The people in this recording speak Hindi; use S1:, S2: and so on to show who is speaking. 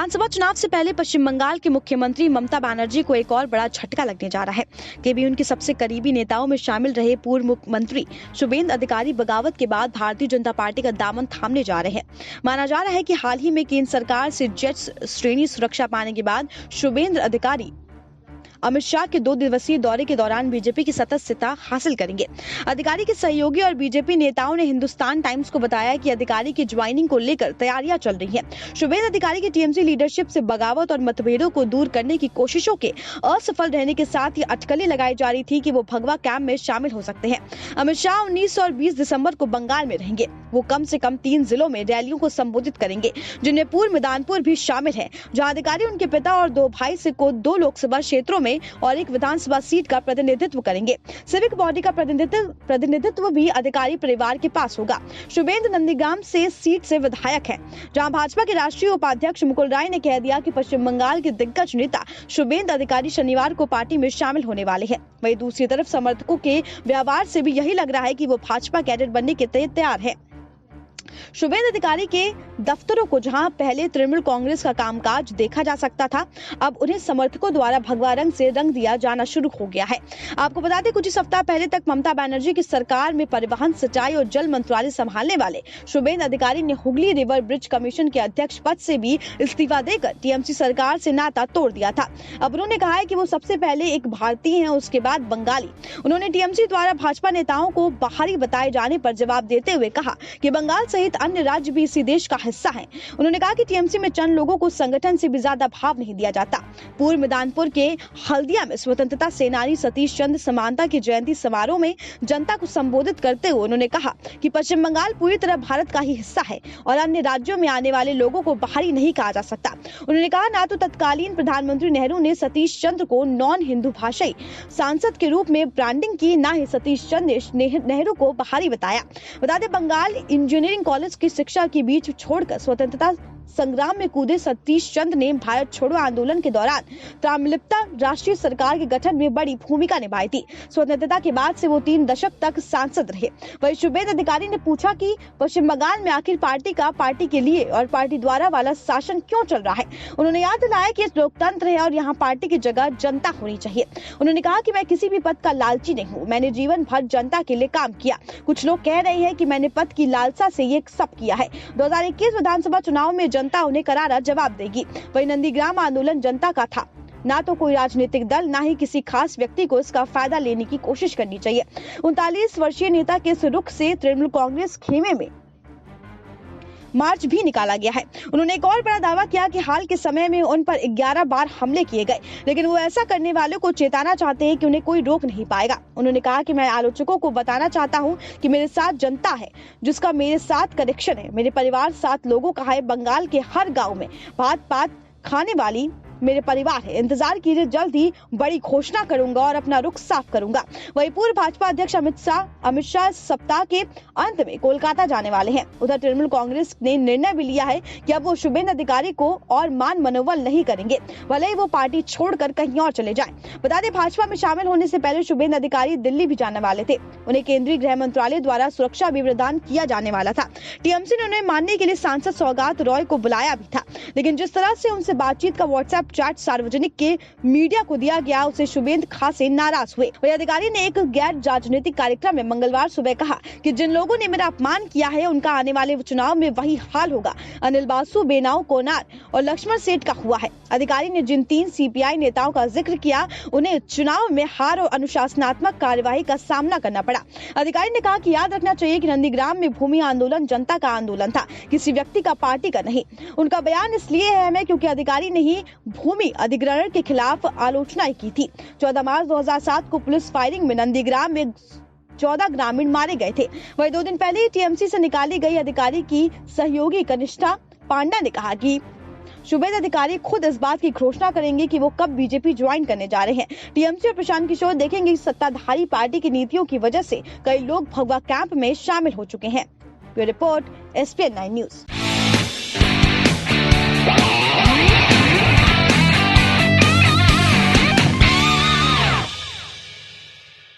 S1: विधानसभा चुनाव से पहले पश्चिम बंगाल के मुख्यमंत्री ममता बनर्जी को एक और बड़ा झटका लगने जा रहा है कि उनके सबसे करीबी नेताओं में शामिल रहे पूर्व मुख्यमंत्री शुभेंदु अधिकारी बगावत के बाद भारतीय जनता पार्टी का दामन थामने जा रहे हैं। माना जा रहा है कि हाल ही में केंद्र सरकार से जेट श्रेणी सुरक्षा पाने के बाद शुभेंदु अधिकारी अमित शाह के 2 दिवसीय दौरे के दौरान बीजेपी की सदस्यता हासिल करेंगे। अधिकारी के सहयोगी और बीजेपी नेताओं ने हिंदुस्तान टाइम्स को बताया कि अधिकारी की ज्वाइनिंग को लेकर तैयारियां चल रही हैं। शुभेंदु अधिकारी की टीएमसी लीडरशिप से बगावत और मतभेदों को दूर करने की कोशिशों के असफल रहने के साथ ही अटकलें लगाई जा रही थी कि वो भगवा कैंप में शामिल हो सकते हैं। अमित शाह 19 और 20 दिसंबर को बंगाल में रहेंगे। वो कम से कम 3 जिलों में रैलियों को संबोधित करेंगे, जिनमें पूर्व मैदानपुर भी शामिल है, जहाँ अधिकारी उनके पिता और 2 भाई से को 2 लोकसभा क्षेत्रों में और 1 विधानसभा सीट का प्रतिनिधित्व करेंगे। सिविक बॉडी का प्रतिनिधित्व भी अधिकारी परिवार के पास होगा। शुभेंदु नंदीग्राम से सीट से विधायक हैं, जहां भाजपा के राष्ट्रीय उपाध्यक्ष मुकुल राय ने कह दिया कि पश्चिम बंगाल के दिग्गज नेता शुभेंदु अधिकारी शनिवार को पार्टी में शामिल होने वाले हैं। वहीं दूसरी तरफ समर्थकों के व्यवहार से भी यही लग रहा है कि वो भाजपा कैडर बनने के तैयार है। शुभेंदु अधिकारी के दफ्तरों को जहां पहले तृणमूल कांग्रेस का कामकाज देखा जा सकता था, अब उन्हें समर्थकों द्वारा भगवा रंग से रंग दिया जाना शुरू हो गया है। आपको बता दें, कुछ सप्ताह पहले तक ममता बनर्जी की सरकार में परिवहन, सिंचाई और जल मंत्रालय संभालने वाले शुभेंदु अधिकारी ने हुगली रिवर ब्रिज कमीशन के अध्यक्ष पद से भी इस्तीफा देकर टीएमसी सरकार से नाता तोड़ दिया था। अब उन्होंने कहा है कि वो सबसे पहले एक भारतीय हैं, उसके बाद बंगाली। उन्होंने टीएमसी द्वारा भाजपा नेताओं को बाहरी बताए जाने पर जवाब देते हुए कहा कि बंगाल सहित अन्य राज्य भी इसी देश का हिस्सा हैं। उन्होंने कहा कि टीएमसी में चंद लोगों को संगठन से भी ज्यादा भाव नहीं दिया जाता। पूर्व मैदानपुर के हल्दिया में स्वतंत्रता सेनानी सतीश चंद्र समानता की जयंती समारोह में जनता को संबोधित करते हुए उन्होंने कहा कि पश्चिम बंगाल पूरी तरह भारत का ही हिस्सा है और अन्य राज्यों में आने वाले लोगों को बाहरी नहीं कहा जा सकता। उन्होंने कहा, ना तो तत्कालीन प्रधानमंत्री नेहरू ने सतीश चंद्र को नॉन हिंदू भाषाई सांसद के रूप में ब्रांडिंग की, ना ही सतीश चंद्र ने नेहरू को बाहरी बताया। बता दें, बंगाल इंजीनियरिंग कॉलेज की शिक्षा के बीच छोड़कर स्वतंत्रता संग्राम में कूदे सतीश चंद्र ने भारत छोड़ो आंदोलन के दौरान ताम्रलिप्ता राष्ट्रीय सरकार के गठन में बड़ी भूमिका निभाई थी। स्वतंत्रता के बाद से वो 3 दशक तक सांसद रहे। वहीं शुभेंदु अधिकारी ने पूछा कि पश्चिम बंगाल में आखिर पार्टी के लिए और पार्टी द्वारा वाला शासन क्यों चल रहा है। उन्होंने याद दिलाया कि लोकतंत्र है और यहाँ पार्टी की जगह जनता होनी चाहिए। उन्होंने कहा कि मैं किसी भी पद का लालची नहीं हूँ, मैंने जीवन भर जनता के लिए काम किया। कुछ लोग कह रहे हैं कि मैंने पद की लालसा से ये सब किया है। 2021 विधानसभा चुनाव में जनता उन्हें करारा जवाब देगी। वही नंदीग्राम आंदोलन जनता का था, ना तो कोई राजनीतिक दल, ना ही किसी खास व्यक्ति को इसका फायदा लेने की कोशिश करनी चाहिए। 39 वर्षीय नेता के इस रुख से तृणमूल कांग्रेस खेमे में मार्च भी निकाला गया है। उन्होंने एक और बड़ा दावा किया कि हाल के समय में उन पर 11 बार हमले किए गए, लेकिन वो ऐसा करने वालों को चेताना चाहते हैं कि उन्हें कोई रोक नहीं पाएगा। उन्होंने कहा कि मैं आलोचकों को बताना चाहता हूं कि मेरे साथ जनता है, जिसका मेरे साथ कनेक्शन है। मेरे परिवार 7 लोगों का है। बंगाल के हर गाँव में भात पात खाने वाली मेरे परिवार है। इंतजार कीजिए, जल्द ही बड़ी घोषणा करूंगा और अपना रुख साफ करूंगा। वहीं पूर्व भाजपा अध्यक्ष अमित शाह सप्ताह के अंत में कोलकाता जाने वाले हैं। उधर तृणमूल कांग्रेस ने निर्णय भी लिया है कि अब वो शुभेंदु अधिकारी को और मान मनोबल नहीं करेंगे, भले ही वो पार्टी छोड़कर कहीं और चले जाएं। बता दें, भाजपा में शामिल होने से पहले शुभेंदु अधिकारी दिल्ली भी जाने वाले थे। उन्हें केंद्रीय गृह मंत्रालय द्वारा सुरक्षा भी प्रदान किया जाने वाला था। टीएमसी ने उन्हें मानने के लिए सांसद सौगात रॉय को बुलाया भी था, लेकिन जिस तरह से उनसे बातचीत का व्हाट्सएप चैट सार्वजनिक के मीडिया को दिया गया, उसे शुभेंदु खासे नाराज हुए। वही अधिकारी ने एक गैर राजनीतिक कार्यक्रम में मंगलवार सुबह कहा कि जिन लोगों ने मेरा अपमान किया है, उनका आने वाले चुनाव में वही हाल होगा। अनिल बासु, बेनाऊ कोनार और लक्ष्मण सेठ का हुआ है। अधिकारी ने जिन 3 सीपीआई नेताओं का जिक्र किया, उन्हें चुनाव में हार और अनुशासनात्मक कार्यवाही का सामना करना पड़ा। अधिकारी ने कहा कि याद रखना चाहिए कि नंदीग्राम में भूमि आंदोलन जनता का आंदोलन था, किसी व्यक्ति का, पार्टी का नहीं। उनका बयान इसलिए अहम है क्योंकि अधिकारी ने ही भूमि अधिग्रहण के खिलाफ आलोचना की थी। 14 मार्च 2007 को पुलिस फायरिंग में नंदीग्राम में 14 ग्रामीण मारे गए थे। वही 2 दिन पहले टीएमसी से निकाली गई अधिकारी की सहयोगी कनिष्ठा पांडा ने कहा कि शुभेंदु अधिकारी खुद इस बात की घोषणा करेंगे कि वो कब बीजेपी ज्वाइन करने जा रहे हैं। टीएमसी और प्रशांत किशोर देखेंगे कि सत्ताधारी पार्टी की नीतियों की वजह से कई लोग भगवा कैंप में शामिल हो चुके हैं। Bureau report, SPN9 news.